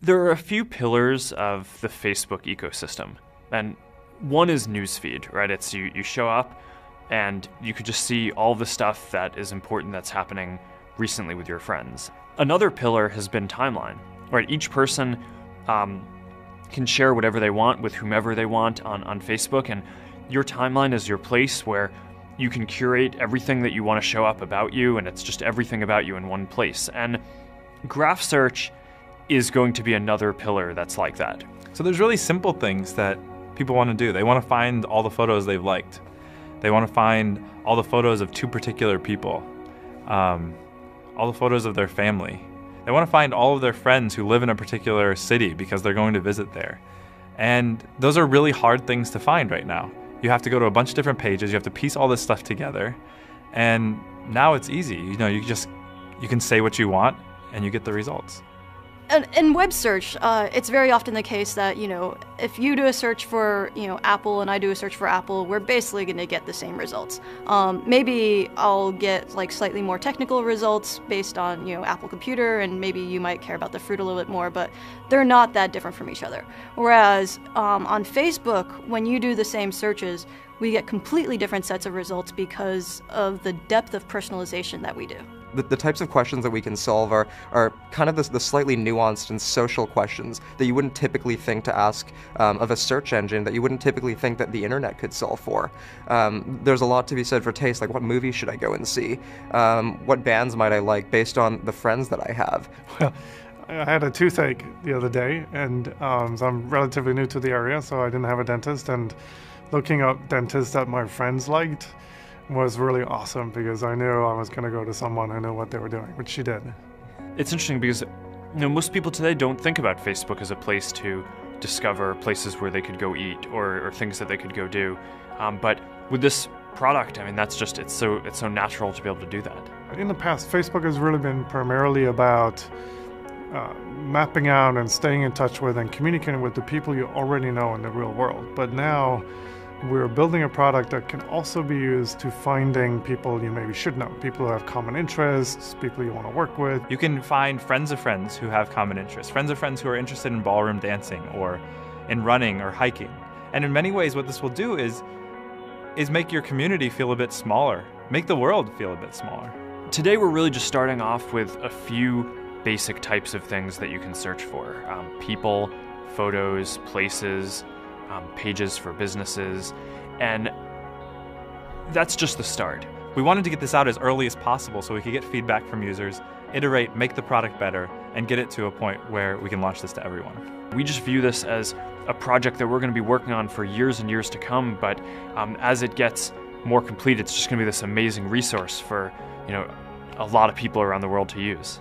There are a few pillars of the Facebook ecosystem, and one is newsfeed, right? It's you show up and you could just see all the stuff that is important that's happening recently with your friends. Another pillar has been timeline, right? Each person can share whatever they want with whomever they want on Facebook, and your timeline is your place where you can curate everything that you want to show up about you, and it's just everything about you in one place. And graph search is going to be another pillar that's like that. So there's really simple things that people want to do. They want to find all the photos they've liked. They want to find all the photos of two particular people, all the photos of their family. They want to find all of their friends who live in a particular city because they're going to visit there. And those are really hard things to find right now. You have to go to a bunch of different pages, you have to piece all this stuff together, and now it's easy. You can say what you want and you get the results. In web search, it's very often the case that, if you do a search for, Apple and I do a search for Apple, we're basically going to get the same results. Maybe I'll get slightly more technical results based on, Apple computer, and maybe you might care about the fruit a little bit more, but they're not that different from each other. Whereas on Facebook, when you do the same searches, we get completely different sets of results because of the depth of personalization that we do. The types of questions that we can solve are kind of the slightly nuanced and social questions that you wouldn't typically think to ask of a search engine, that you wouldn't typically think that the internet could solve for. There's a lot to be said for taste, like what movie should I go and see? What bands might I like based on the friends that I have? Well, I had a toothache the other day, and so I'm relatively new to the area, so I didn't have a dentist, and looking up dentists that my friends liked was really awesome because I knew I was going to go to someone who knew what they were doing, which she did. It's interesting because most people today don't think about Facebook as a place to discover places where they could go eat or things that they could go do. But with this product, it's so natural to be able to do that. In the past, Facebook has really been primarily about mapping out and staying in touch with and communicating with the people you already know in the real world. But now we're building a product that can also be used to finding people you maybe should know, people who have common interests, people you want to work with. You can find friends of friends who have common interests, friends of friends who are interested in ballroom dancing or in running or hiking. And in many ways, what this will do is make your community feel a bit smaller, make the world feel a bit smaller. Today, we're really just starting off with a few basic types of things that you can search for. People, photos, places, pages for businesses, and that's just the start. We wanted to get this out as early as possible so we could get feedback from users, iterate, make the product better, and get it to a point where we can launch this to everyone. We just view this as a project that we're going to be working on for years and years to come, but as it gets more complete, it's just going to be this amazing resource for a lot of people around the world to use.